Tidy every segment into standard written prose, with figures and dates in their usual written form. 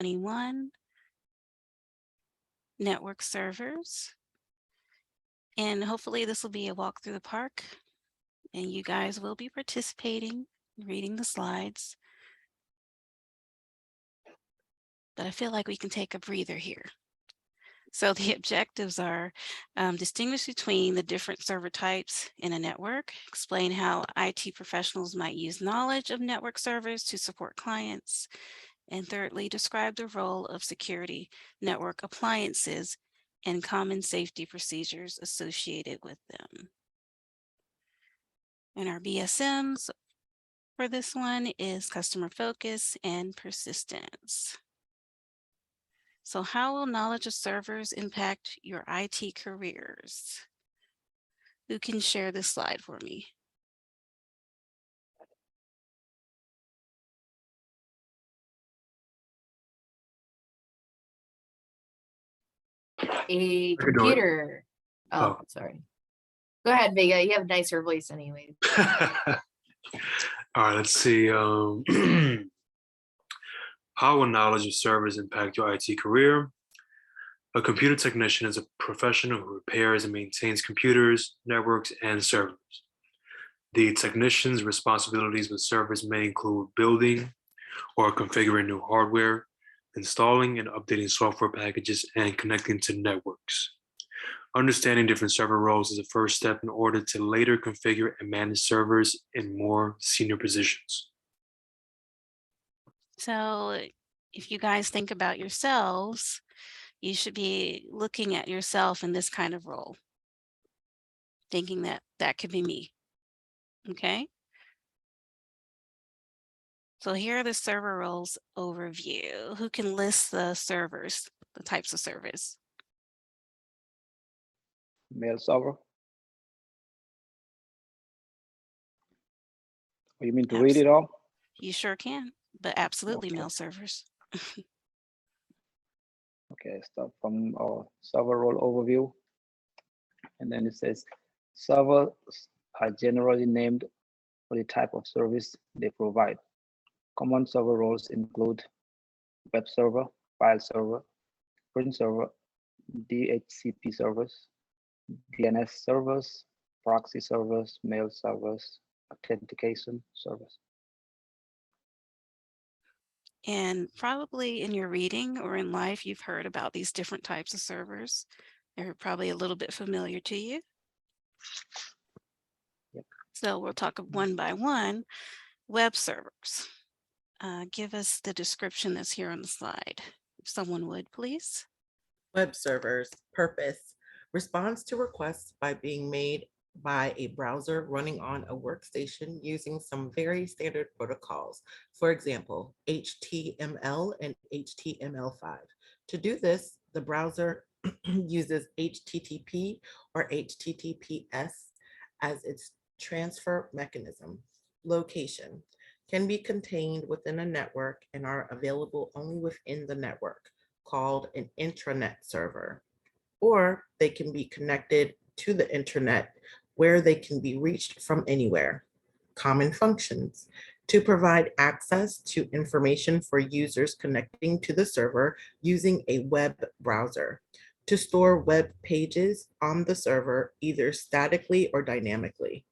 T-21 network servers. And hopefully this will be a walk through the park and you guys will be participating, reading the slides. But I feel like we can take a breather here. So the objectives are distinguish between the different server types in a network, explain how IT professionals might use knowledge of network servers to support clients, and thirdly, describe the role of security network appliances and common safety procedures associated with them. And our BSMs for this one is customer focus and persistence. So how will knowledge of servers impact your IT careers? Who can share this slide for me? A computer. Oh, sorry. Go ahead, Vega. You have a nicer voice anyway. All right, let's see. How will knowledge of servers impact your IT career? A computer technician is a professional who repairs and maintains computers, networks, and servers. The technician's responsibilities with servers may include building or configuring new hardware, installing and updating software packages, and connecting to networks. Understanding different server roles is a first step in order to later configure and manage servers in more senior positions. So if you guys think about yourselves, you should be looking at yourself in this kind of role, thinking that that could be me, okay? So here are the server roles overview. Who can list the servers, the types of servers? Mail server. You mean to read it all? You sure can, but absolutely Okay. mail servers. Okay, start from our server role overview. And then it says servers are generally named for the type of service they provide. Common server roles include web server, file server, print server, DHCP servers, DNS servers, proxy servers, mail servers, authentication servers. And probably in your reading or in life, you've heard about these different types of servers. They're probably a little bit familiar to you. Yep. So we'll talk one by one. Web servers. Give us the description that's here on the slide. If someone would, please. Web servers, purpose, response to requests by being made by a browser running on a workstation using some very standard protocols. For example, HTML and HTML5. To do this, the browser uses HTTP or HTTPS as its transfer mechanism. Location can be contained within a network and are available only within the network, called an intranet server, or they can be connected to the internet where they can be reached from anywhere. Common functions: to provide access to information for users connecting to the server using a web browser, to store web pages on the server either statically or dynamically.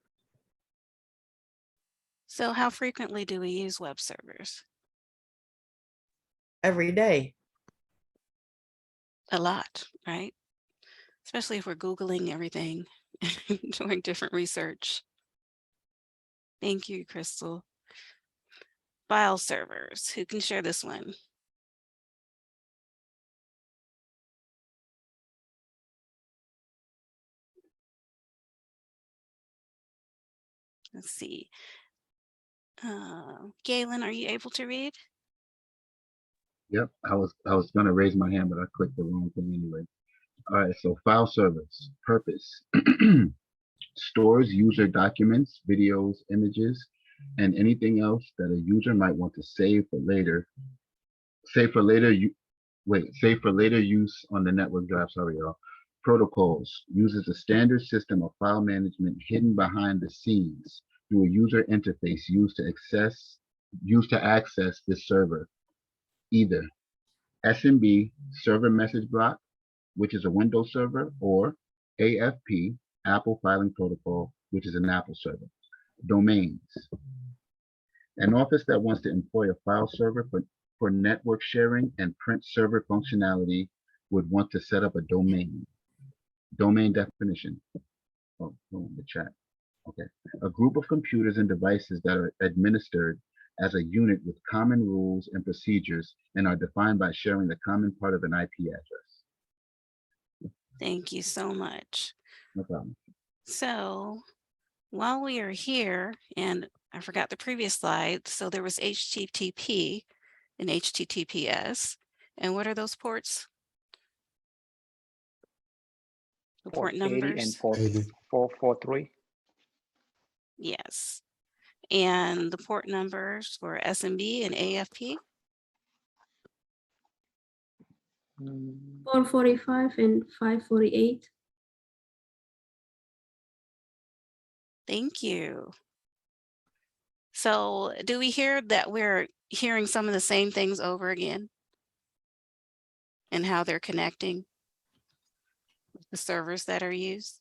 So how frequently do we use web servers? Every day. A lot, right? Especially if we're Googling everything, doing different research. Thank you, Crystal. File servers. Who can share this one? Let's see. Galen, are you able to read? Yep, I was gonna raise my hand, but I clicked the wrong thing anyway. All right, so file servers, purpose. Stores user documents, videos, images, and anything else that a user might want to save for later. Save for later use on the network drive. Sorry, y'all. Protocols uses a standard system of file management hidden behind the scenes through a user interface used to access this server. Either SMB, server message block, which is a Windows server, or AFP, Apple Filing Protocol, which is an Apple server. Domains. An office that wants to employ a file server for network sharing and print server functionality would want to set up a domain. Domain definition. Oh, in the chat. Okay. A group of computers and devices that are administered as a unit with common rules and procedures and are defined by sharing the common part of an IP address. Thank you so much. No problem. So while we are here, and I forgot the previous slide, so there was HTTP and HTTPS. And what are those ports? The port 80 and numbers? 443. Yes. And the port numbers for SMB and AFP? 445 and 548. Thank you. So do we hear that we're hearing some of the same things over again? And how they're connecting with the servers that are used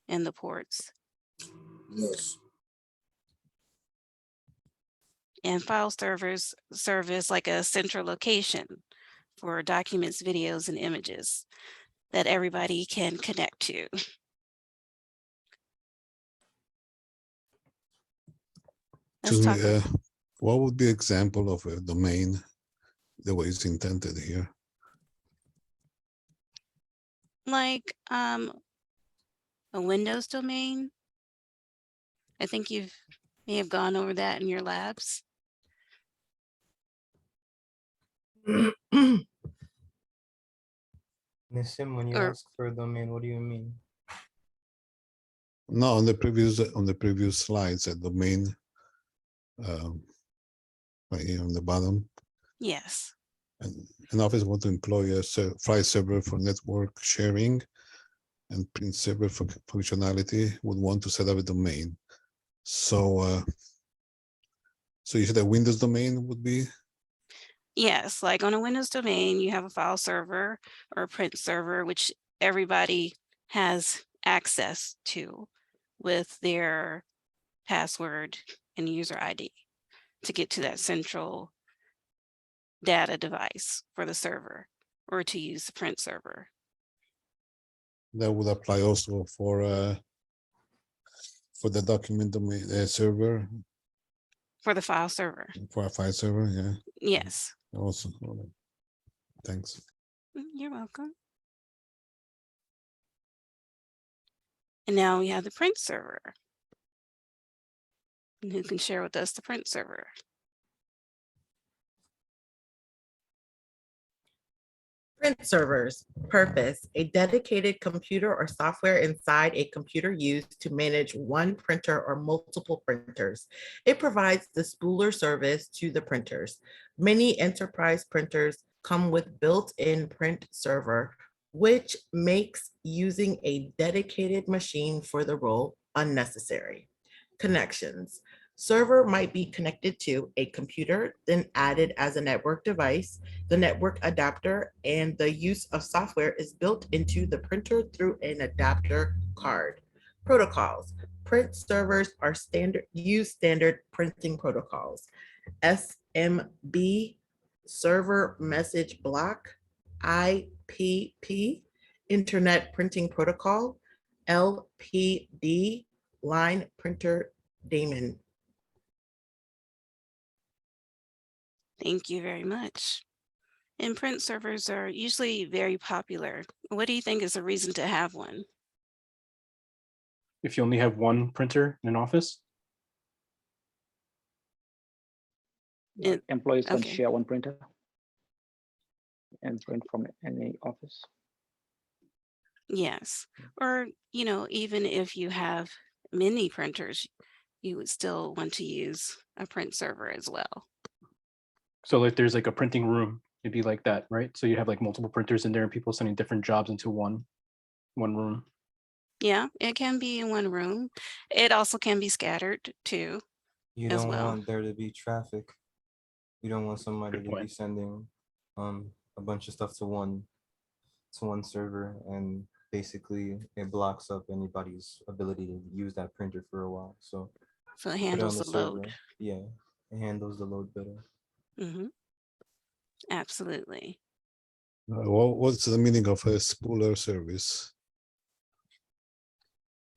and the ports? Yes. And file servers serve as like a central location for documents, videos, and images that everybody can connect to. Let's talk. What would be example of a domain the way it's intended here? Like a Windows domain. I think you may have gone over that in your labs. Nissim, when you Or- ask for a domain, what do you mean? No, on the previous slides, a domain right here on the bottom. Yes. And an office want to employ a file server for network sharing and print server for functionality would want to set up a domain. So, so you said a Windows domain would be? Yes, like on a Windows domain, you have a file server or a print server, which everybody has access to with their password and user ID to get to that central data device for the server or to use the print server. That would apply also for the document domain server, For the file server. for a file server, yeah. Yes. Also, all right. Thanks. You're welcome. And now we have the print server. And who can share with us the print server? Print servers, purpose, a dedicated computer or software inside a computer used to manage one printer or multiple printers. It provides the spooler service to the printers. Many enterprise printers come with built-in print server, which makes using a dedicated machine for the role unnecessary. Connections. Server might be connected to a computer, then added as a network device. The network adapter and the use of software is built into the printer through an adapter card. Protocols. Print servers are use standard printing protocols. SMB, server message block. IPP, internet printing protocol. LPD, line printer daemon. Thank you very much. And print servers are usually very popular. What do you think is the reason to have one? If you only have one printer in an office? Employees can okay. share one printer and print from any office. Yes. Or, you know, even if you have many printers, you would still want to use a print server as well. So if there's like a printing room, it'd be like that, right? So you have like multiple printers in there and people sending different jobs into one room. Yeah, it can be in one room. It also can be scattered too. You As don't well. want there to be traffic. You don't want somebody Good to point. be sending a bunch of stuff to one server, and basically it blocks up anybody's ability to use that printer for a while. So So it put it on handles the the load. server. Yeah, it handles the load better. Hmm. Absolutely. What's the meaning of a spooler service?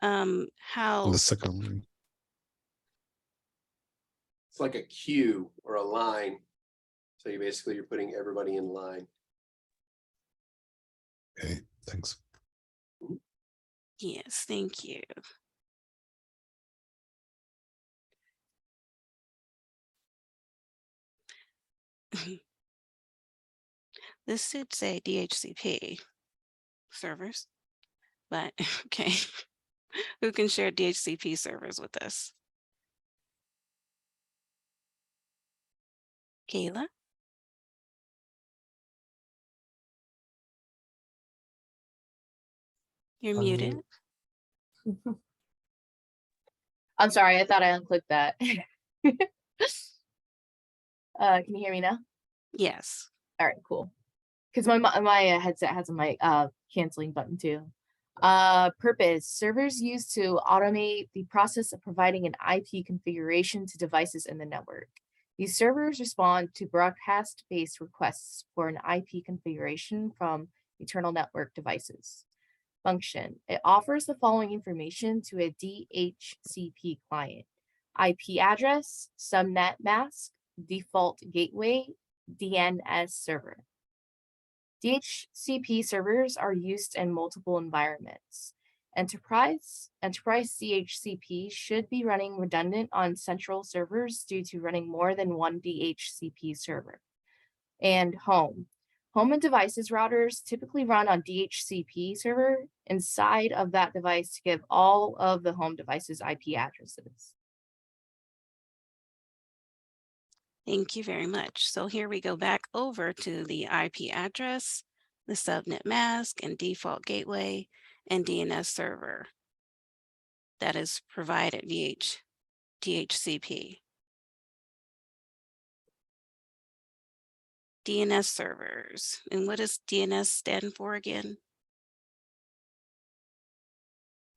On How the second line. It's like a queue or a line. So you're putting everybody in line. Okay, thanks. Yes, thank you. This should say DHCP servers, but okay. Who can share DHCP servers with us? Kayla? You're muted. Unmute. I'm sorry, I thought I unclicked that. Can you hear me now? Yes. All right, cool. Because my headset has a mic canceling button too. Purpose: servers used to automate the process of providing an IP configuration to devices in the network. These servers respond to broadcast-based requests for an IP configuration from internal network devices. Function: it offers the following information to a DHCP client: IP address, subnet mask, default gateway, DNS server. DHCP servers are used in multiple environments. Enterprise DHCP should be running redundant on central servers due to running more than one DHCP server. And home and devices routers typically run on DHCP server inside of that device to give all of the home devices IP addresses. Thank you very much. So here we go back over to the IP address, the subnet mask and default gateway and DNS server that is provided via DHCP. DNS servers. And what does DNS stand for again?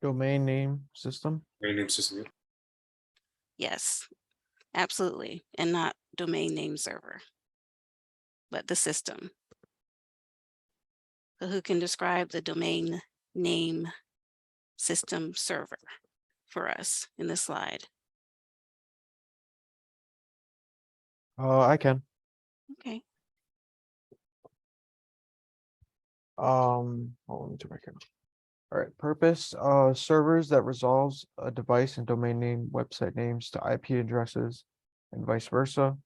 Domain name system. Domain name system. Yes, absolutely. And not domain name server, but the system. So who can describe the domain name system server for us in this slide? I can. Okay. Hold on, let me turn my camera. All right, purpose, servers that resolves a device and domain name, website names to IP addresses and vice versa.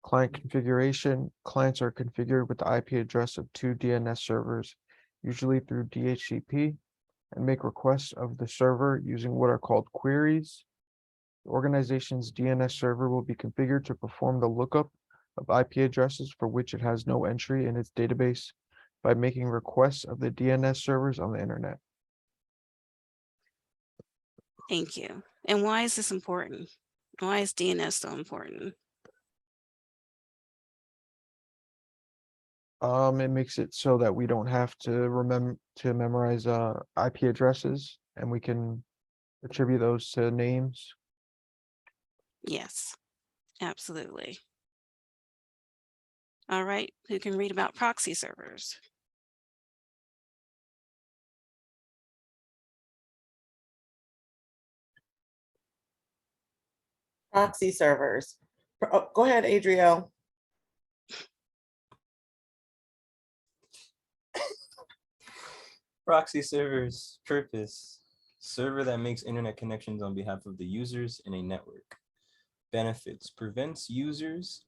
Client configuration, clients are configured with the IP address of two DNS servers, usually through DHCP, and make requests of the server using what are called queries. The organization's DNS server will be configured to perform the lookup of IP addresses for which it has no entry in its database by making requests of the DNS servers on the internet. Thank you. And why is this important? Why is DNS so important? It makes it so that we don't have to memorize IP addresses, and we can attribute those to names. Yes, absolutely. All right, who can read about proxy servers? Proxy servers. Oh, go ahead, Adriel. Proxy servers purpose: server that makes internet connections on behalf of the users in a network. Benefits: prevents users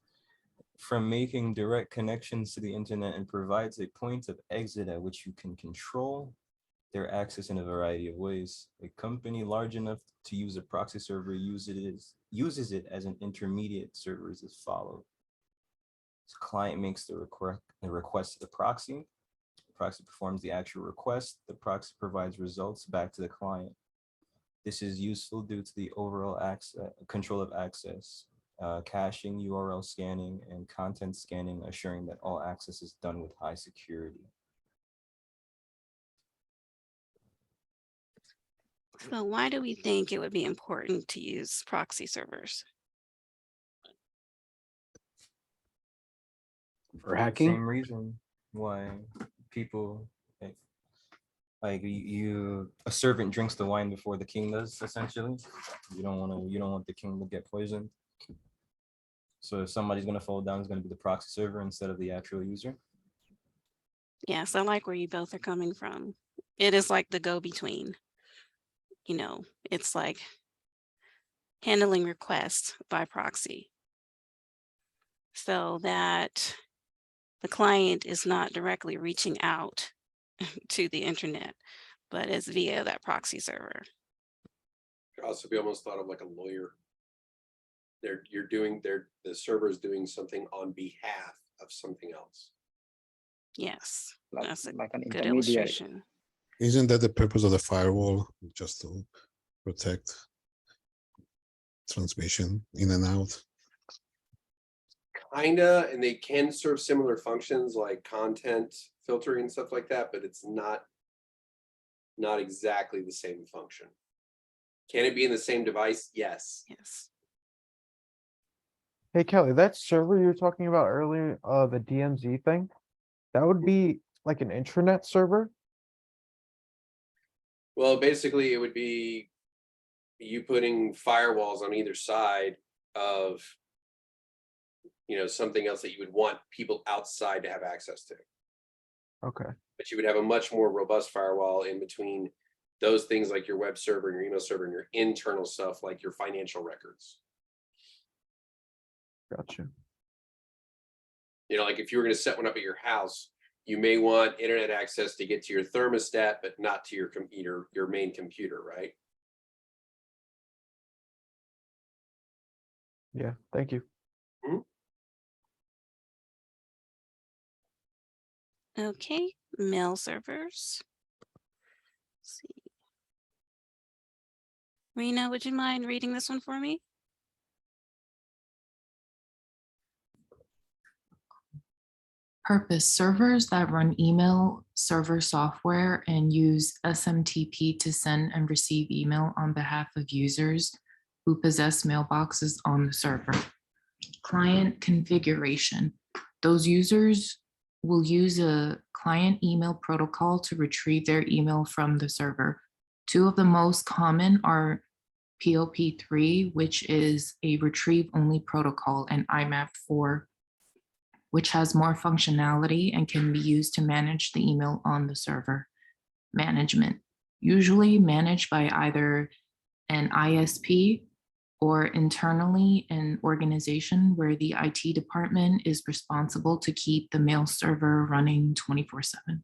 from making direct connections to the internet and provides a point of exit at which you can control their access in a variety of ways. A company large enough to use a proxy server uses it as an intermediate server as follows. The client makes the request to the proxy. The proxy performs the actual request. The proxy provides results back to the client. This is useful due to the overall control of access. caching, URL scanning, and content scanning, assuring that all access is done with high security. So why do we think it would be important to use proxy servers? For hacking? Same reason why people like a servant drinks the wine before the king does, essentially. You don't want the king to get poisoned. So if somebody's gonna fall down, it's gonna be the proxy server instead of the actual user. Yes, I like where you both are coming from. It is like the go-between. You know, it's like handling requests by proxy, so that the client is not directly reaching out to the internet, but it's via that proxy server. Could also be almost thought of like a lawyer. The server is doing something on behalf of something else. Yes, Like, that's a like an good intermediary. illustration. Isn't that the purpose of the firewall? Just to protect transmission in and out? Kinda, and they can serve similar functions like content filtering and stuff like that, but it's not exactly the same function. Can it be in the same device? Yes. Yes. Hey Kelly, that server you were talking about earlier, the DMZ thing, that would be like an intranet server? Well, basically, it would be you putting firewalls on either side of, something else that you would want people outside to have access to. Okay, But you would have a much more robust firewall in between those things like your web server and your email server and your internal stuff like your financial records. gotcha. Like if you were going to set one up at your house, you may want internet access to get to your thermostat, but not to your main computer, right? Yeah, thank you. Okay, mail servers. Let's see. Rena, would you mind reading this one for me? Purpose: servers that run email server software and use SMTP to send and receive email on behalf of users who possess mailboxes on the server. Client configuration: those users will use a client email protocol to retrieve their email from the server. Two of the most common are POP3, which is a retrieve-only protocol, and IMAP4, which has more functionality and can be used to manage the email on the server. Management: usually managed by either an ISP or internally an organization where the IT department is responsible to keep the mail server running 24/7.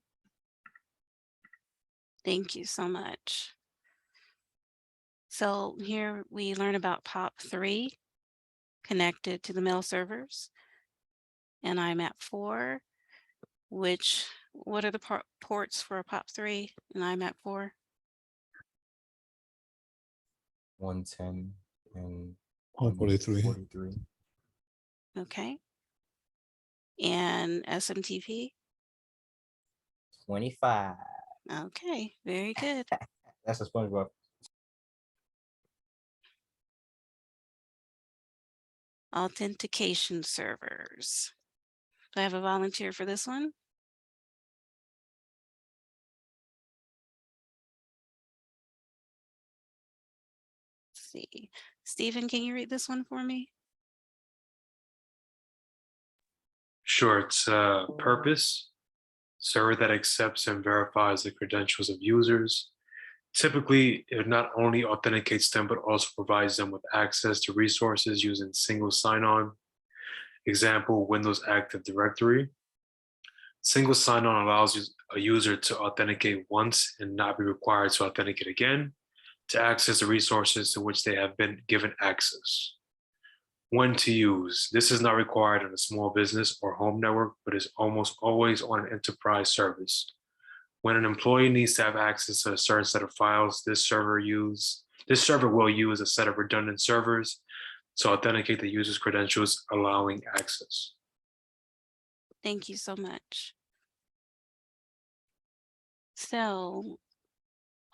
Thank you so much. So here we learn about POP3 connected to the mail servers, and IMAP4, what are the ports for POP3 and IMAP4? 110 and 143. Okay. And SMTP? 25. Okay, very good. That's a SpongeBob. Authentication servers. Do I have a volunteer for this one? Let's see. Stephen, can you read this one for me? Sure, it's purpose: server that accepts and verifies the credentials of users. Typically, it not only authenticates them, but also provides them with access to resources using single sign-on. Example, Windows Active Directory. Single sign-on allows a user to authenticate once and not be required to authenticate again to access the resources to which they have been given access. When to use: this is not required on a small business or home network, but is almost always on an enterprise service. When an employee needs to have access to a certain set of files, this server will use a set of redundant servers to authenticate the user's credentials, allowing access. Thank you so much. So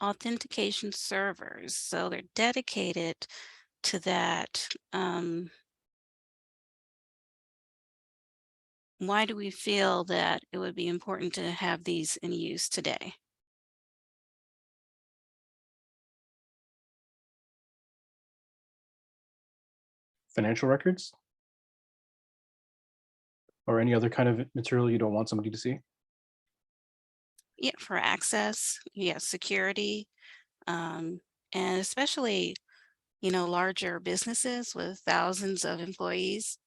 authentication servers, so they're dedicated to that. Why do we feel that it would be important to have these in use today? Financial records? Or any other kind of material you don't want somebody to see? Yeah, for access, yeah, security, and especially, larger businesses with thousands of employees,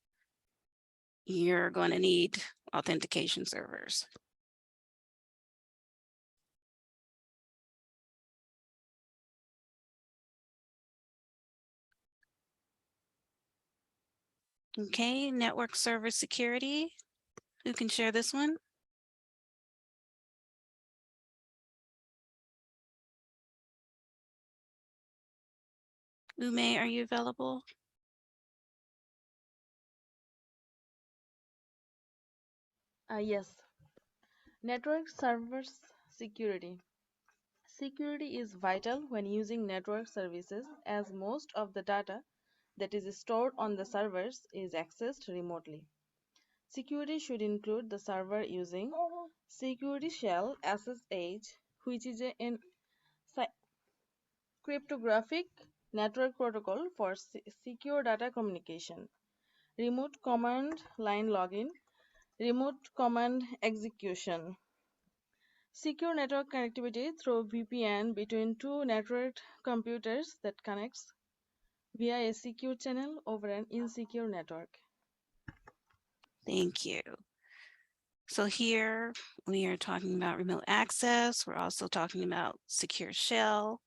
you're going to need authentication servers. Okay, network server security. Who can share this one? Ume, are you available? Yes. Network servers security. Security is vital when using network services, as most of the data that is stored on the servers is accessed remotely. Security should include the server using security shell SSH, which is a cryptographic network protocol for secure data communication, remote command line login, remote command execution, secure network connectivity through VPN between two networked computers that connects via a secure channel over an insecure network. Thank you. So here we are talking about remote access. We're also talking about secure shell.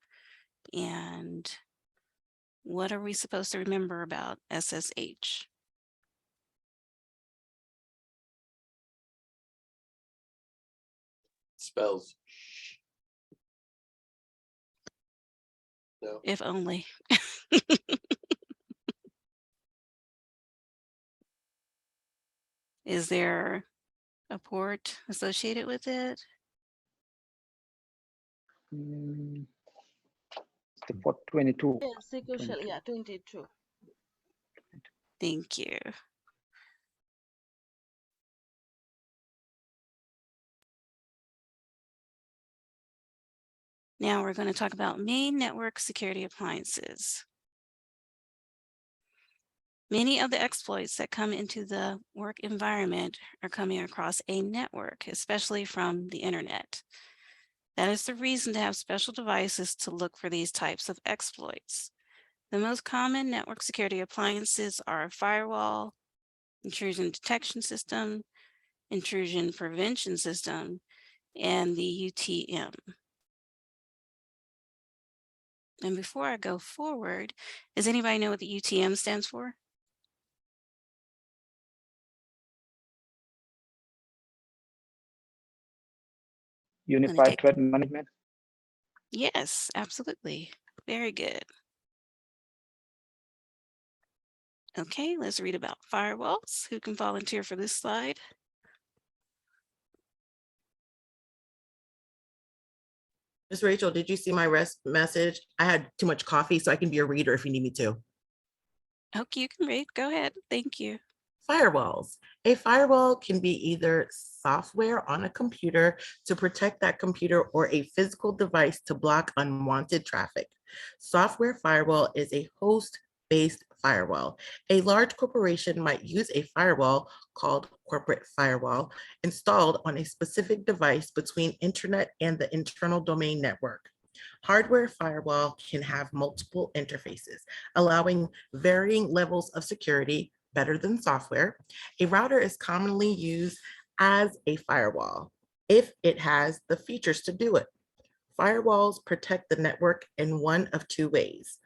And what are we supposed to remember about SSH? Spells. No. If only. Is there a port associated with it? The port 22. Yeah, secure shell, yeah, 22. Thank you. Now we're going to talk about main network security appliances. Many of the exploits that come into the work environment are coming across a network, especially from the internet. That is the reason to have special devices to look for these types of exploits. The most common network security appliances are a firewall, intrusion detection system, intrusion prevention system, and the UTM. And before I go forward, does anybody know what the UTM stands for? Unified Threat Management. Yes, absolutely. Very good. Okay, let's read about firewalls. Who can volunteer for this slide? Ms. Rachel, did you see my rest message? I had too much coffee, so I can be a reader if you need me to. Okay, you can read. Go ahead. Thank you. Firewalls. A firewall can be either software on a computer to protect that computer or a physical device to block unwanted traffic. Software firewall is a host-based firewall. A large corporation might use a firewall called corporate firewall installed on a specific device between internet and the internal domain network. Hardware firewall can have multiple interfaces, allowing varying levels of security better than software. A router is commonly used as a firewall if it has the features to do it. Firewalls protect the network in one of two ways.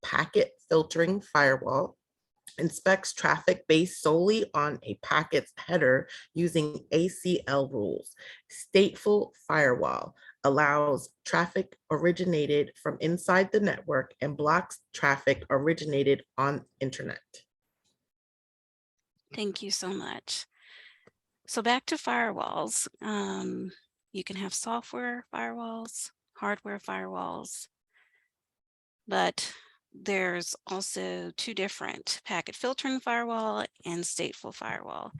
Packet filtering firewall inspects traffic based solely on a packet's header using ACL rules. Stateful firewall allows traffic originated from inside the network and blocks traffic originated on internet. Thank you so much. So back to firewalls. You can have software firewalls, hardware firewalls, but there's also two different: packet filtering firewall and stateful firewall.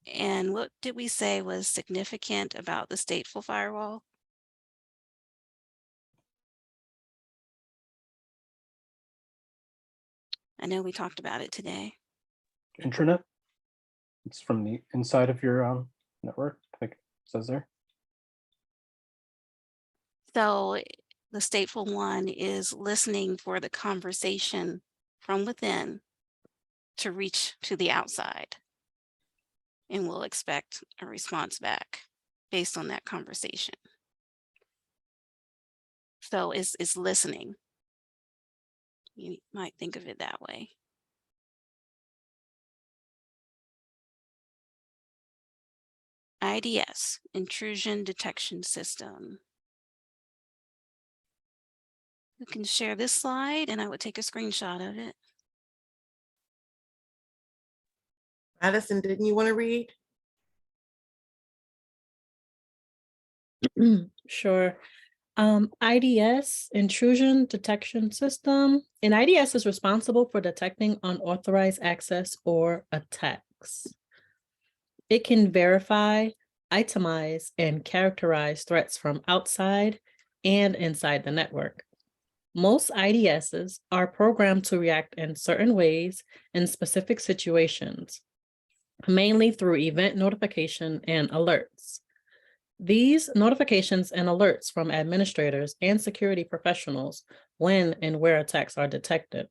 And what did we say was significant about the stateful firewall? I know we talked about it today. Intranet. It's from the inside of your network, like it says there. So the stateful one is listening for the conversation from within to reach to the outside. And we'll expect a response back based on that conversation. So it's listening. You might think of it that way. IDS, intrusion detection system. You can share this slide and I would take a screenshot of it. Madison, didn't you want to read? Sure. IDS, intrusion detection system. An IDS is responsible for detecting unauthorized access or attacks. It can verify, itemize, and characterize threats from outside and inside the network. Most IDSs are programmed to react in certain ways in specific situations, mainly through event notification and alerts. These notifications and alerts from administrators and security professionals when and where attacks are detected.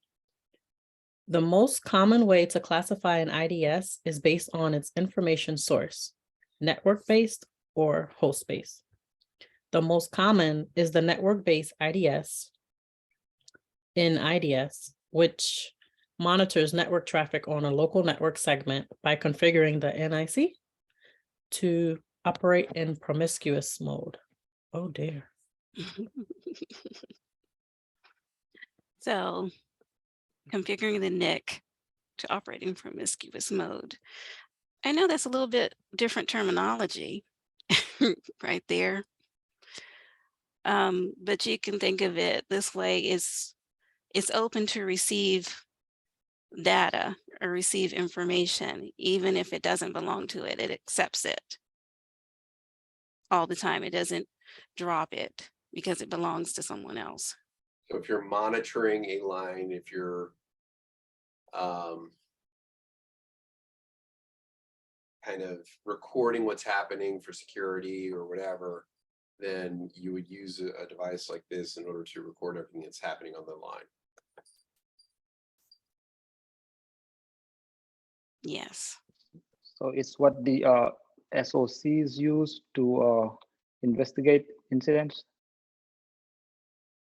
The most common way to classify an IDS is based on its information source, network-based or host-based. The most common is the network-based IDS in IDS, which monitors network traffic on a local network segment by configuring the NIC to operate in promiscuous mode. Oh dear. So configuring the NIC to operate in promiscuous mode. I know that's a little bit different terminology right there. But you can think of it this way: it's open to receive data or receive information, even if it doesn't belong to it. It accepts it all the time. It doesn't drop it because it belongs to someone else. So if you're monitoring a line, if you're kind of recording what's happening for security or whatever, then you would use a device like this in order to record everything that's happening on the line. Yes. So it's what the SOCs use to investigate incidents,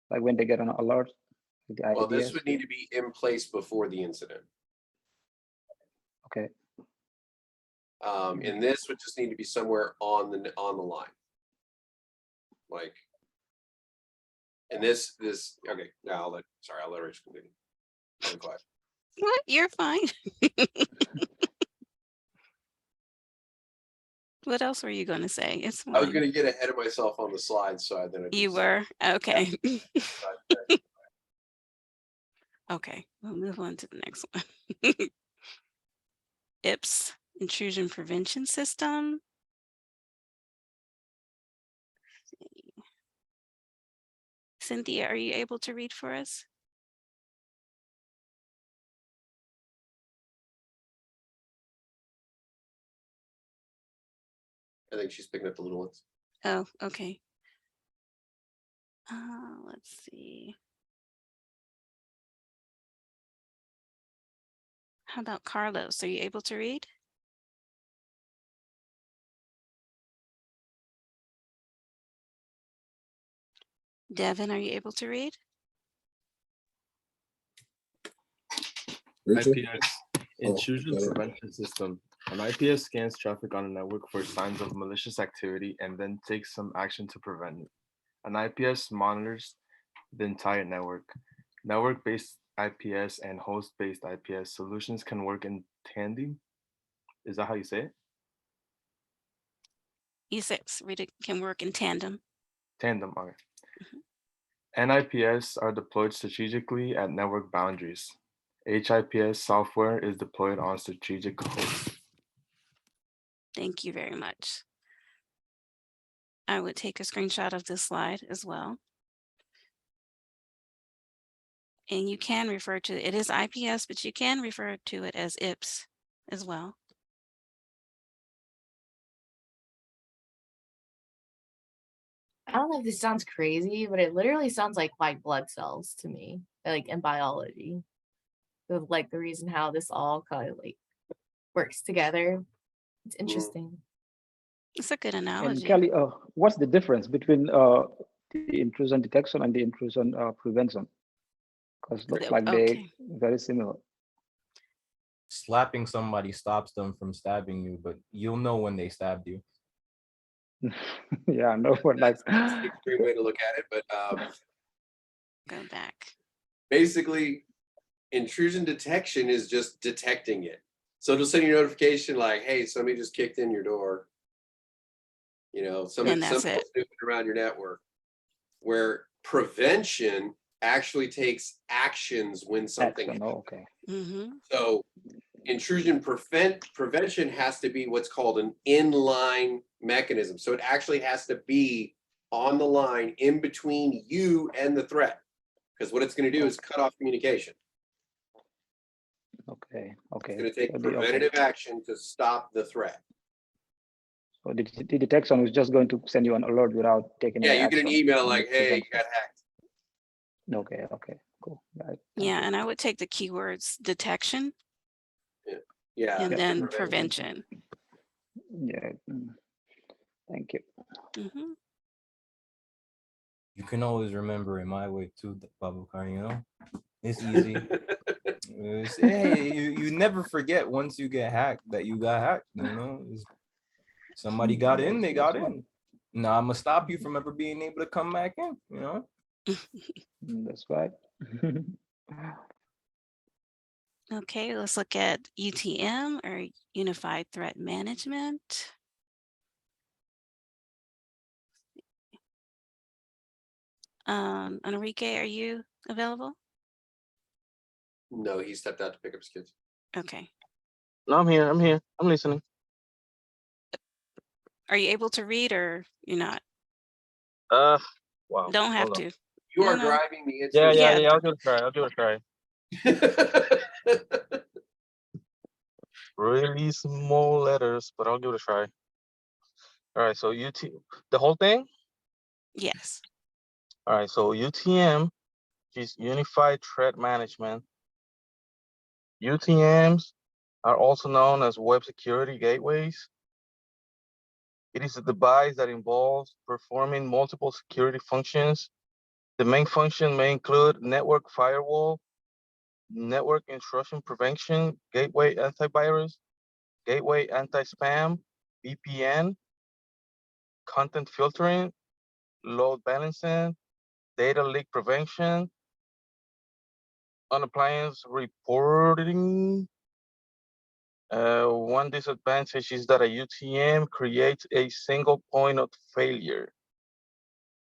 like when they get an alert. Well, this would need to be in place before the incident. Okay. And this would just need to be somewhere on the line. Like, and this, okay, now I'll let Rich continue. I'm quiet. What? You're fine. What else were you going to say? It's fine. I was going to get ahead of myself on the slides, so then You were? Okay. Okay, we'll move on to the next one. IPS, intrusion prevention system. Cynthia, are you able to read for us? I think she's picking up the little ones. Oh, okay. Let's see. How about Carlos? Are you able to read? Devin, are you able to read? IPS, intrusion prevention system. An IPS scans traffic on a network for signs of malicious activity and then takes some action to prevent it. An IPS monitors the entire network. Network-based IPS and host-based IPS solutions can work in tandem. Is that how you say it? E6 read it can work in tandem. Tandem, okay. NIPS are deployed strategically at network boundaries. HIPS software is deployed on strategic hosts. Thank you very much. I would take a screenshot of this slide as well. And you can refer to it is IPS, but you can refer to it as IPS as well. I don't know if this sounds crazy, but it literally sounds like white blood cells to me, like in biology. So, like the reason how this all kind of like works together. It's interesting. It's a good And analogy. Kelly, what's the difference between the intrusion detection and the intrusion prevention? Because looks like they're very similar. Slapping somebody stops them from stabbing you, but you'll know when they stabbed you. Yeah, I know, but like that's the extreme way to look at it. But go back. Basically, intrusion detection is just detecting it. So it'll send you a notification like, "Hey, somebody just kicked in your door." You know, somebody snooping around your network. Where prevention actually takes actions when something happens. Okay. So intrusion prevention has to be what's called an inline mechanism. So it actually has to be on the line in between you and the threat. Because what it's going to do is cut off communication. Okay. It's going to take preventative action to stop the threat. So the detection is just going to send you an alert without taking any you get an action. email like, "Hey, you got hacked." Okay, cool. Right. Yeah, and I would take the keywords detection. Yeah. And then prevention. Yeah. Thank you. You can always remember it my way too, Babukar, you know? It's easy. Hey, you never forget once you get hacked that you got hacked, you know? Somebody got in, they got in. Now I'm gonna stop you from ever being able to come back in, you know? That's right. Okay, let's look at UTM or Unified Threat Management. Enrique, are you available? No, he stepped out to pick up his kids. Okay. No, I'm here. I'm listening. Are you able to read or you're not? Wow. Don't have to. You are driving the answer. Yeah. I'll give it a try. Really small letters, but I'll give it a try. All right. So the whole thing? Yes. All right. So UTM is Unified Threat Management. UTMs are also known as web security gateways. It is a device that involves performing multiple security functions. The main function may include network firewall, network intrusion prevention, gateway antivirus, gateway anti-spam, VPN, content filtering, load balancing, data leak prevention, on-appliance reporting. One disadvantage is that a UTM creates a single point of failure.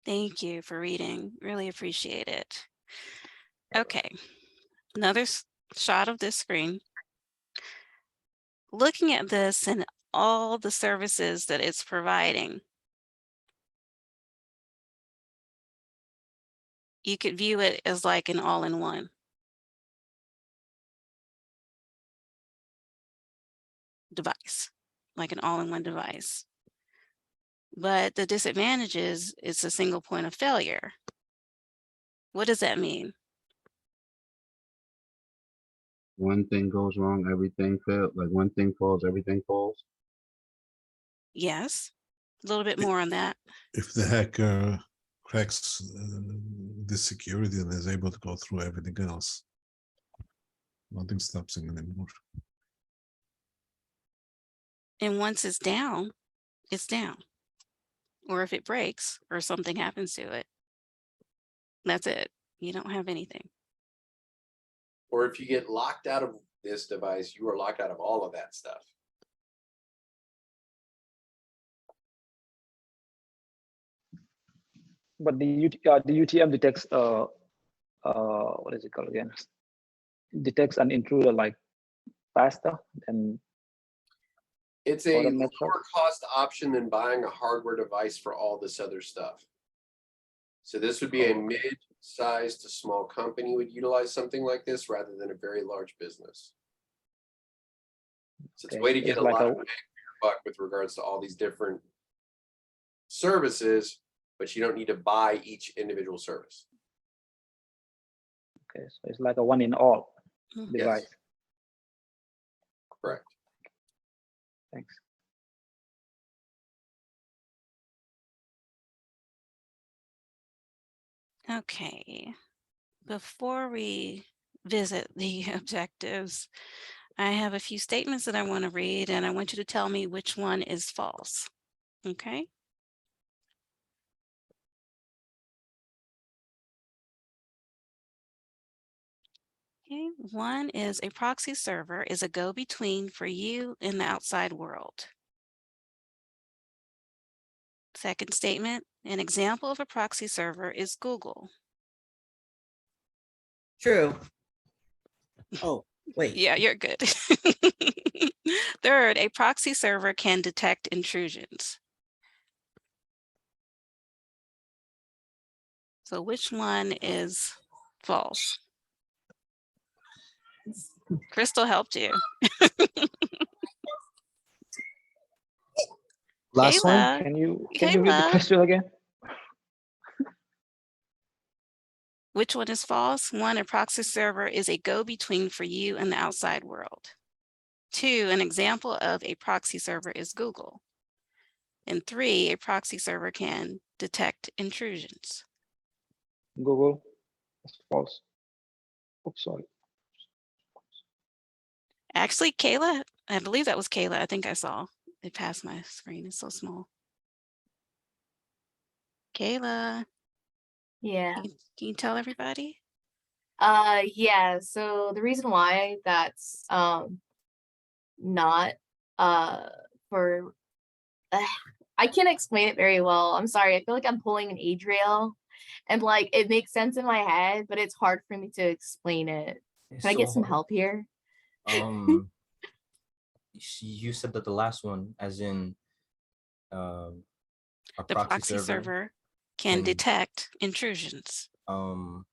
Thank you for reading. Really appreciate it. Okay, another shot of this screen. Looking at this and all the services that it's providing, you could view it as like an all-in-one device, like an all-in-one device. But the disadvantage is it's a single point of failure. What does that mean? One thing goes wrong, everything fails. Like one thing falls, everything falls. Yes, a little bit more on that. If the hacker cracks the security and is able to go through everything else, nothing stops him anymore. And once it's down, it's down. or if it breaks or something happens to it. That's it. You don't have anything. Or if you get locked out of this device, you are locked out of all of that stuff. But the UTM detects what is it called again? Detects an intruder like faster than It's a other lower methods. cost option than buying a hardware device for all this other stuff. So this would be a mid-sized to small company would utilize something like this rather than a very large business. So it's a way to get a lot of bang for your buck with regards to all these different services, but you don't need to buy each individual service. Okay, so it's like a one in all device. Yes. Correct. Thanks. Okay. Before we visit the objectives, I have a few statements that I want to read, and I want you to tell me which one is false. Okay. Okay, one is a proxy server is a go-between for you and the outside world. Second statement, an example of a proxy server is Google. True. Oh, wait. Yeah, you're good. Third, a proxy server can detect intrusions. So which one is false? Crystal helped you. Last one. Kayla, Can you read the Kayla. question again? Which one is false? One, a proxy server is a go-between for you and the outside world. Two, an example of a proxy server is Google. And three, a proxy server can detect intrusions. Google. That's false. Oops, sorry. Actually, Kayla, I believe that was Kayla. I think I saw it passed my screen. It's so small. Kayla. Yeah. Can you tell everybody? Yeah, so the reason why that's not for I can't explain it very well. I'm sorry. I feel like I'm pulling an age rail and like it makes sense in my head, but it's hard for me to explain it. It's Can I so get some hard. help here? You said that the last one, as in a The proxy server can detect intrusions. Well,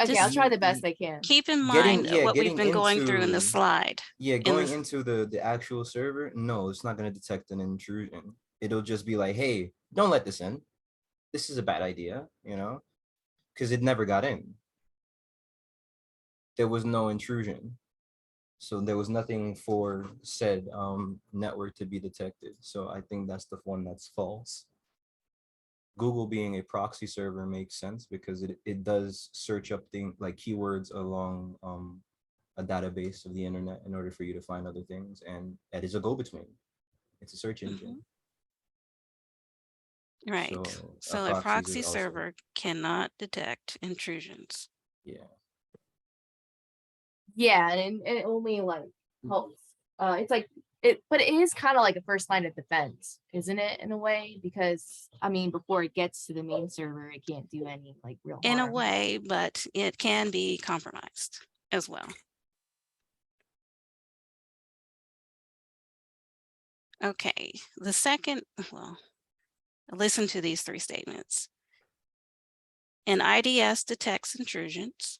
Okay, I'll try the best I can. Keep in mind what we've been going through in the into- slide. Yeah, going into the actual server, no, it's not going to detect an intrusion. It'll just be like, hey, don't let this in. This is a bad idea, you know, because it never got in. There was no intrusion. So there was nothing for said network to be detected. So I think that's the one that's false. Google being a proxy server makes sense because it does search up things like keywords along a database of the internet in order for you to find other things, and that is a go-between. It's a search engine. Right. So a proxy server cannot detect intrusions. Yeah. Yeah, and it only like helps. It's like it, but it is kind of like a first line of defense, isn't it, in a way? Because I mean, before it gets to the main server, it can't do any like real harm. In a way, but it can be compromised as well. Okay, the second, well, listen to these three statements. An IDS detects intrusions.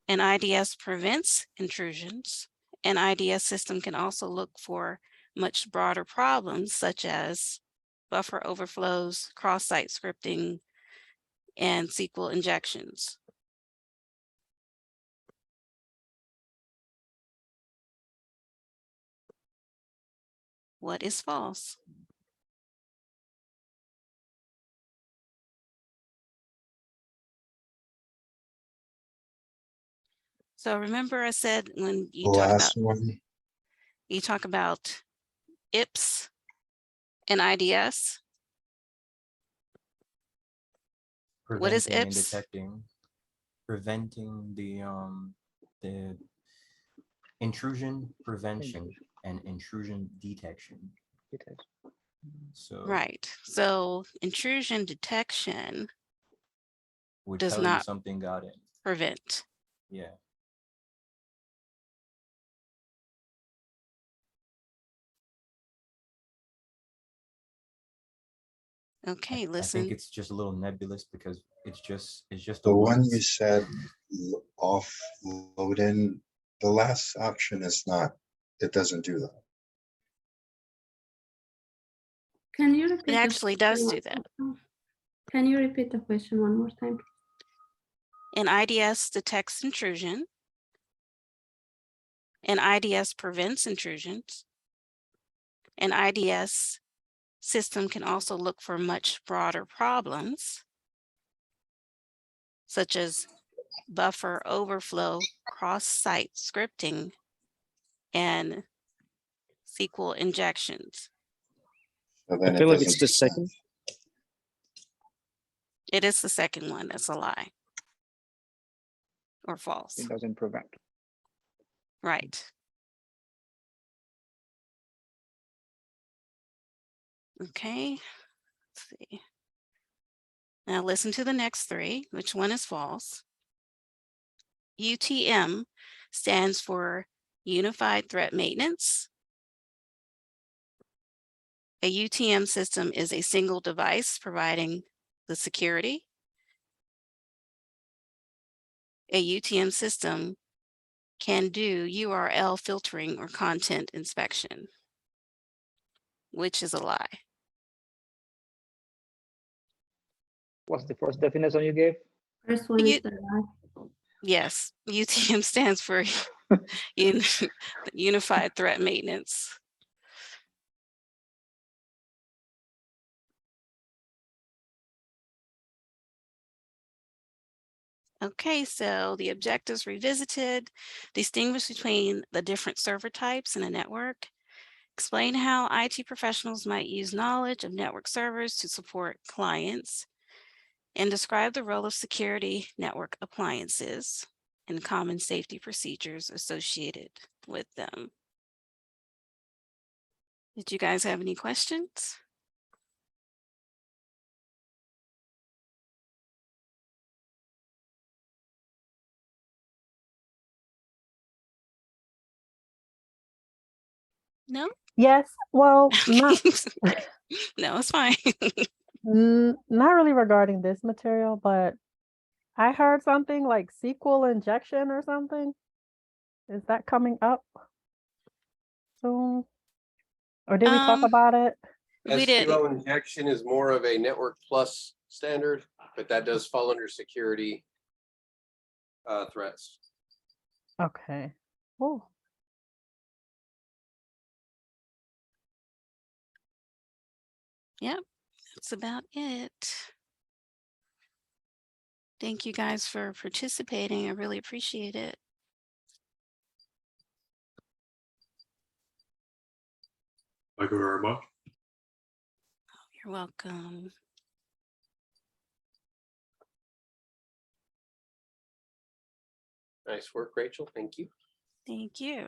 An IDS prevents intrusions. An IDS system can also look for much broader problems such as buffer overflows, cross-site scripting, and SQL injections. What is false? So remember I said when you talk about Last one. You talk about IPS and IDS. What is Preventing and IPS? detecting, preventing the intrusion prevention and intrusion detection. So Right. So intrusion detection would does tell you not something got in. prevent. Yeah. Okay, I think listen. it's just a little nebulous because it's just The a one word. you said offloading, the last option is not, it doesn't do that. Can you repeat? It actually does question do one that. more time? Can you repeat the question one more time? An IDS detects intrusion. An IDS prevents intrusions. An IDS system can also look for much broader problems, such as buffer overflow, cross-site scripting, and SQL injections. So I then feel it like doesn't it's the do second. It is the second one that's a lie or false. It doesn't prevent. Right. Okay, let's see. Now listen to the next three. Which one is false? UTM stands for Unified Threat Maintenance. A UTM system is a single device providing the security. A UTM system can do URL filtering or content inspection, which is a lie. What's the first definition you gave? First one is the lie. Yes, UTM stands for Unified Threat Maintenance. Okay, so the objectives revisited, distinguish between the different server types in a network, explain how IT professionals might use knowledge of network servers to support clients, and describe the role of security network appliances and common safety procedures associated with them. Did you guys have any questions? No? Yes, well, not No, it's fine. not really regarding this material, but I heard something like SQL injection or something. Is that coming up soon? Or did we talk about it? We did. SQL injection is more of a network plus standard, but that does fall under security threats. Okay. Oh. Yep, that's about it. Thank you guys for participating. I really appreciate it. Thank you very much. You're welcome. Nice work, Rachel. Thank you. Thank you.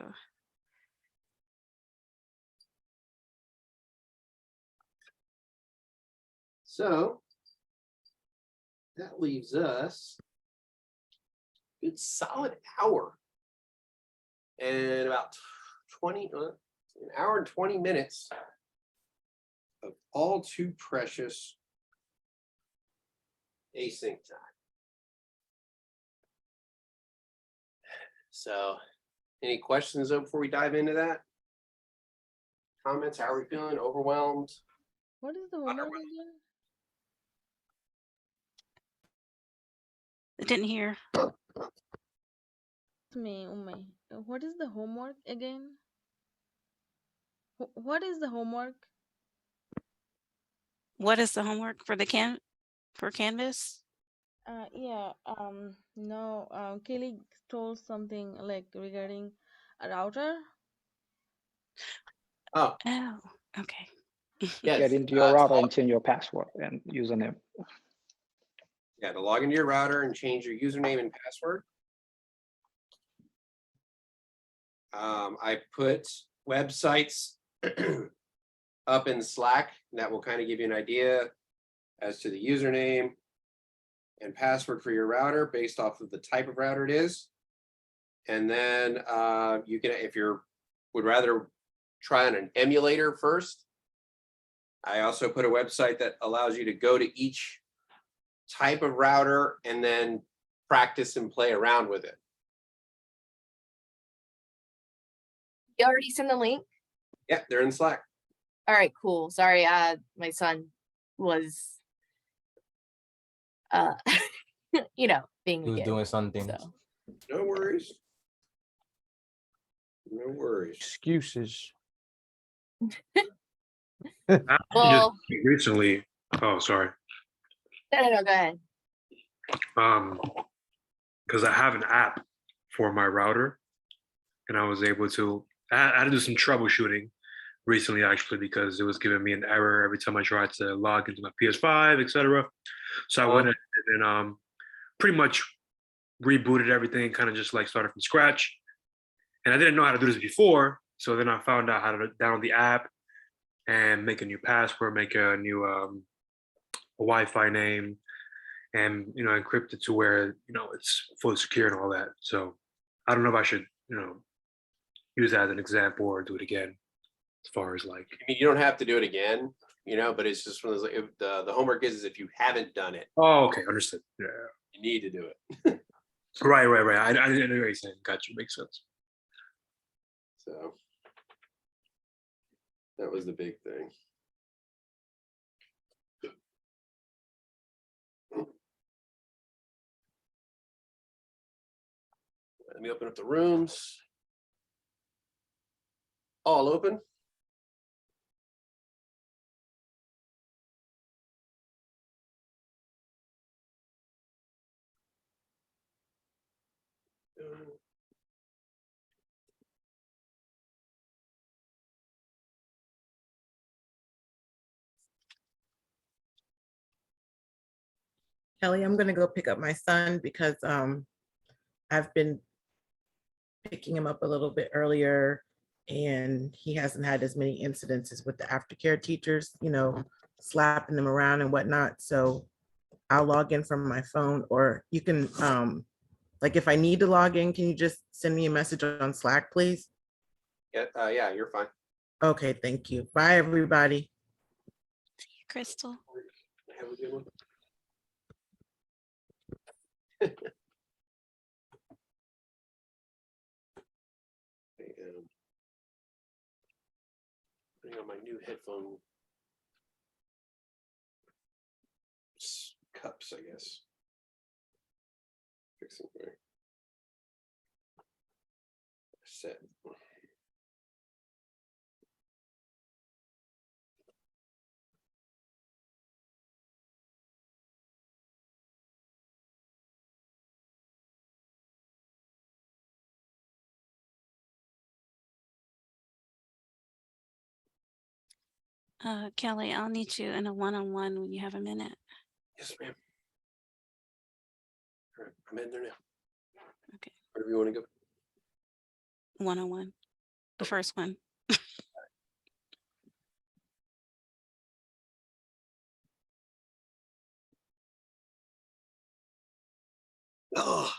So that leaves us a good solid hour and about 20, an hour and 20 minutes of all too precious async time. So any questions though before we dive into that? Comments? How are we feeling? Overwhelmed? What is the homework again? I didn't hear. It's me, Umay. What is the homework again? What is the homework? What is the homework for the for Canvas? Yeah, no, Kelly told something like regarding a router. Oh, Oh, okay. yes. Get into your to router log- and change your password and username. Yeah, to log into your router and change your username and password. I put websites up in Slack, and that will kind of give you an idea as to the username and password for your router based off of the type of router it is. And then you can, if you would rather try on an emulator first, I also put a website that allows you to go to each type of router and then practice and play around with it. You already sent the link? Yeah, they're in Slack. All right, cool. Sorry, my son was you know, being He was a kid, doing something. so. No worries. No worries. Excuses. Well, Just recently, oh, sorry. no, go ahead. Because I have an app for my router, and I was able to, I had to do some troubleshooting recently, actually, because it was giving me an error every time I tried to log into my PS5, etc. So I went in and pretty much rebooted everything, kind of just like started from scratch. And I didn't know how to do this before, so then I found out how to download the app and make a new password, make a new Wi-Fi name, and encrypt it to where it's fully secure and all that. So I don't know if I should use that as an example or do it again, as far as like. I mean, you don't have to do it again, but it's just one of those, like, if the homework is if you haven't done it, Oh, okay, understood. Yeah. you need to do it. Right. I didn't know what you're saying. Gotcha, makes sense. So that was the big thing. Let me open up the rooms. All open. Kelly, I'm gonna go pick up my son because I've been picking him up a little bit earlier and he hasn't had as many incidences with the aftercare teachers, slapping them around and whatnot. So I'll log in from my phone, or you can, like if I need to log in, can you just send me a message on Slack, please? Yeah, you're fine. Okay, thank you. Bye, everybody. Crystal. Have a good one. Putting on my new headphone cups, I guess. Fixing my set. Kelly, I'll need you in a one-on-one when you have a minute. Yes, ma'am. All right, I'm in there now. Okay. Wherever you want to go. One-on-one. The first one. Oh.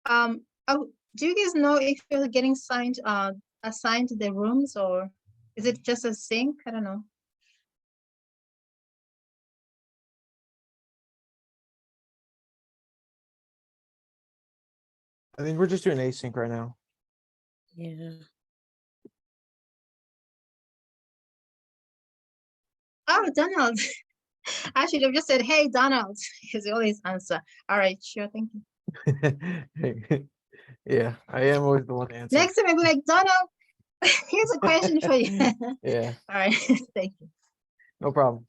Oh, do you guys know if you're getting assigned to the rooms, or is it just a sync? I don't know. I think we're just doing async right now. Yeah. Oh, Donald. I should have just said, hey, Donald, because he always answer. All right, sure, thank you. Yeah, I am always the one to answer. Next time I'll be like, Donald, here's a question for you. Yeah, All right, thank you. no problem.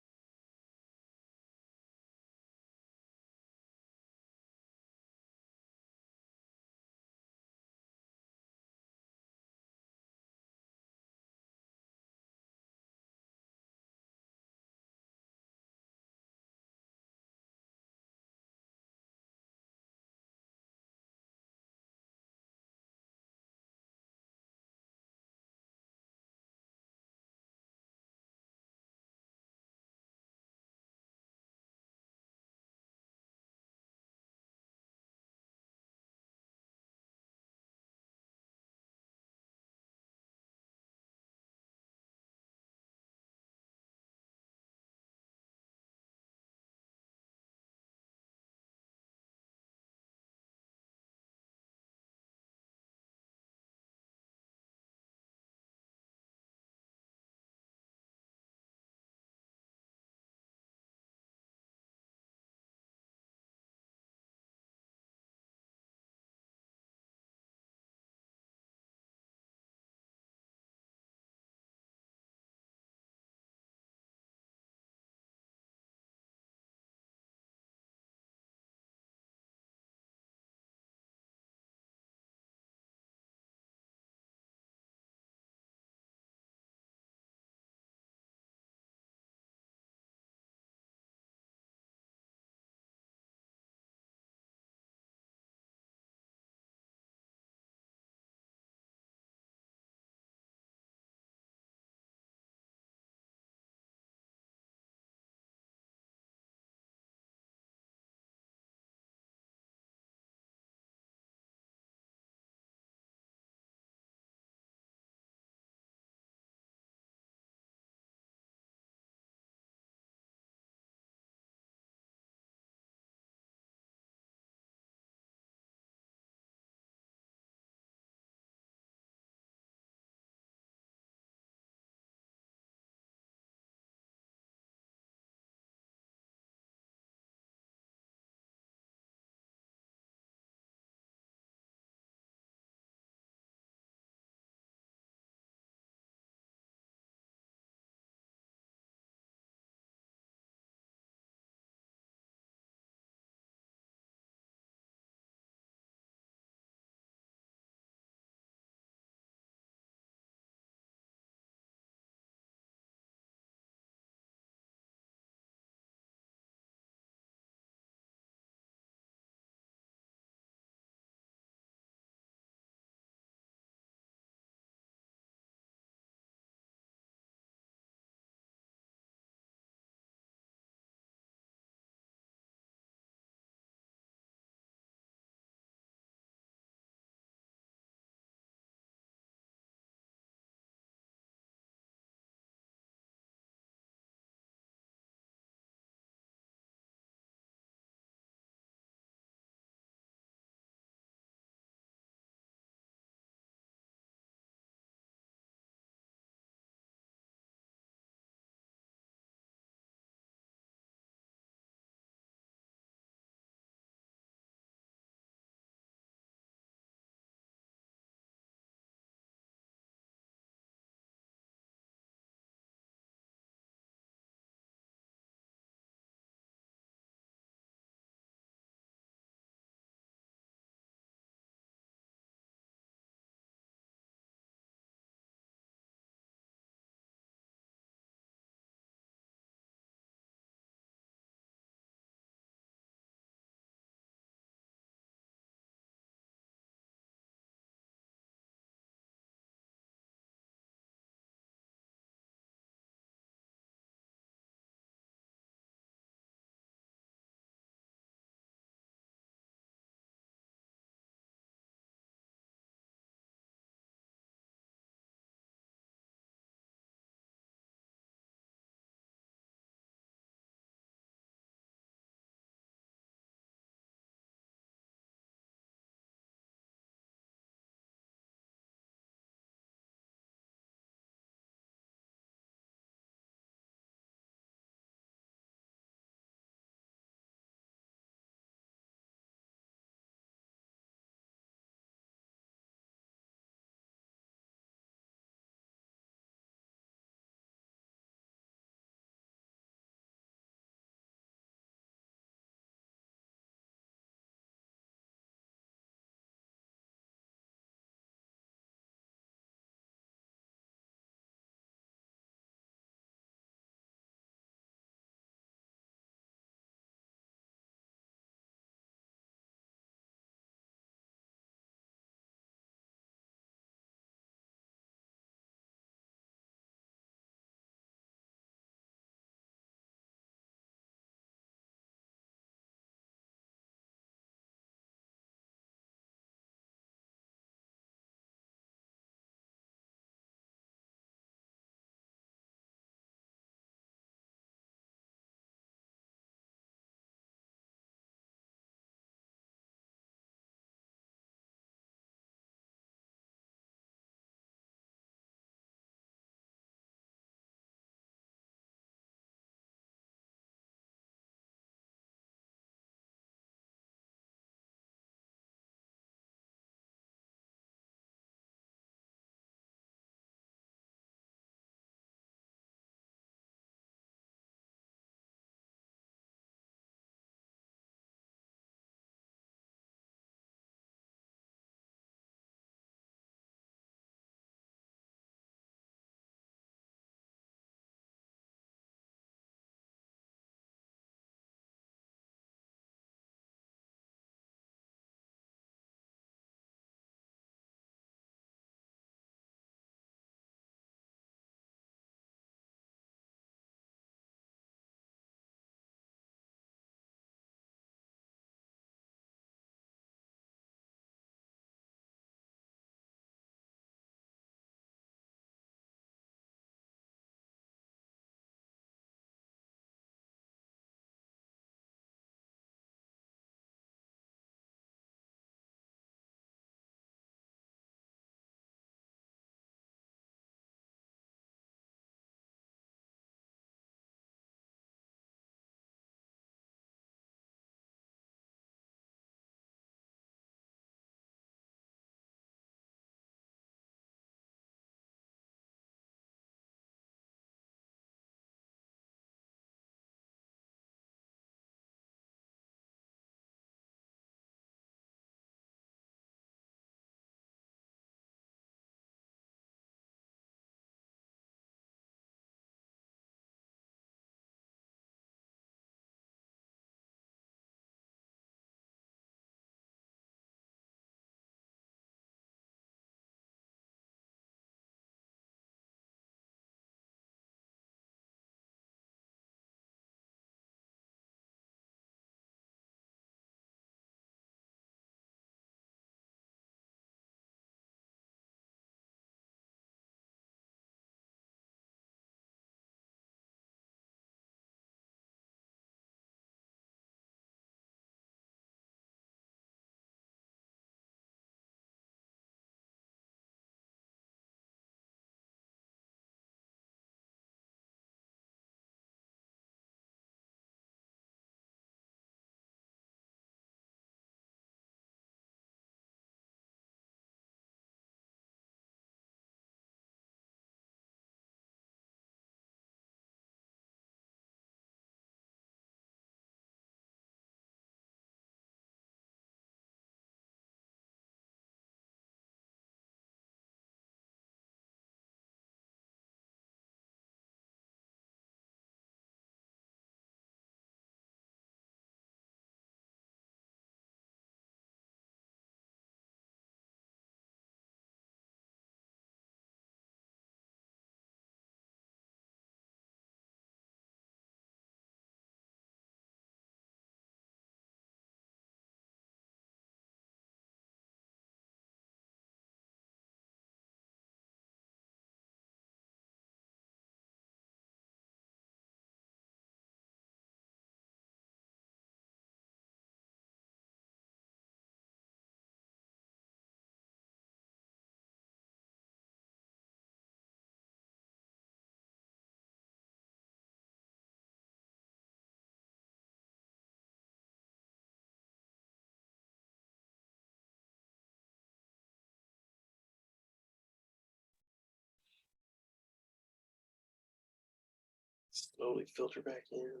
Slowly filter back in. Everybody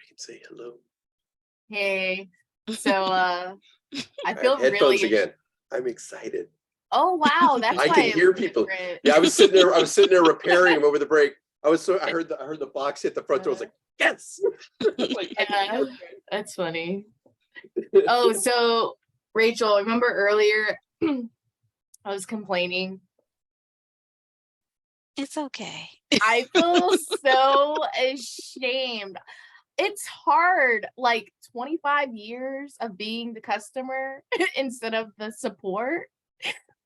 can say hello. Hey, so I I feel have headphones really. again. I'm excited. Oh wow, that's I why can it hear was people. different. Yeah, I was sitting there repairing them over the break. I heard the box hit the front door. I was like, yes. Like, I can Yeah, hear that's funny. Oh, so Rachel, remember earlier I was complaining. It's okay. I feel so ashamed. It's hard, like 25 years of being the customer instead of the support.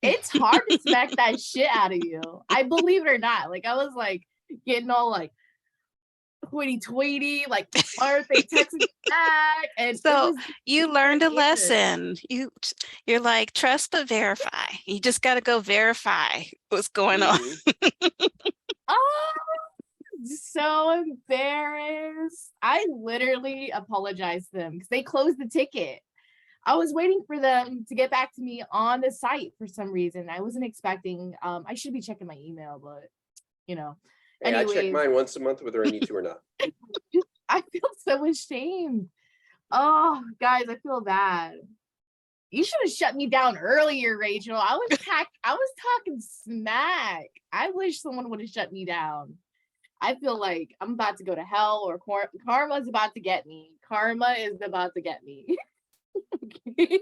It's hard to smack that shit out of you. I believe it or not. Like I was like getting all like tweety, like why aren't they texting back? And So you learned a lesson. You're like, trust but verify. You just got to go verify what's going on. Oh, so embarrassed. I literally apologized to them because they closed the ticket. I was waiting for them to get back to me on the site for some reason. I wasn't expecting. I should be checking my email, but you know. Hey, I check Anyways, mine once a month whether I need to or not. I feel so ashamed. Oh, guys, I feel bad. You should have shut me down earlier, Rachel. I was talking smack. I wish someone would have shut me down. I feel like I'm about to go to hell, or karma's about to get me. Karma is about to get me. Okay.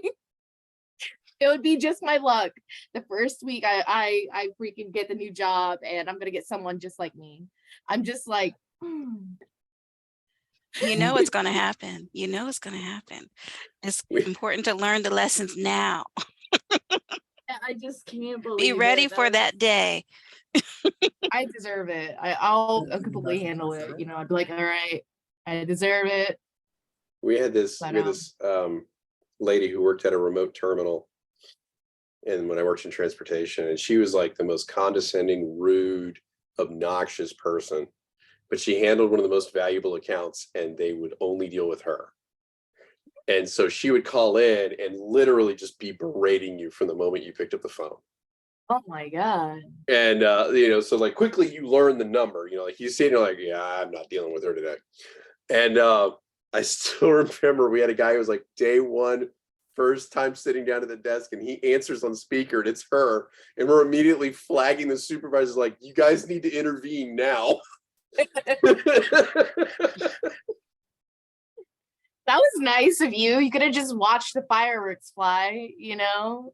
It would be just my luck. The first week I freaking get the new job and I'm gonna get someone just like me. I'm just like, You know it's going to happen. You know it's going to happen. It's important to learn the lessons now. I just can't believe Be ready for that day. I deserve it. I'll completely handle it. You know, I'd be like, all right, I deserve it. We had this But, lady who worked at a remote terminal, and when I worked in transportation, and she was like the most condescending, rude, obnoxious person, but she handled one of the most valuable accounts and they would only deal with her. And so she would call in and literally just be berating you from the moment you picked up the phone. oh my God. And you know, so like quickly you learn the number, you know, like you see it, you're like, yeah, I'm not dealing with her today. And I still remember we had a guy who was like day one, first time sitting down at the desk, and he answers on speaker and it's her. And we're immediately flagging the supervisors like, you guys need to intervene now. That was nice of you. You could have just watched the fireworks fly, you know?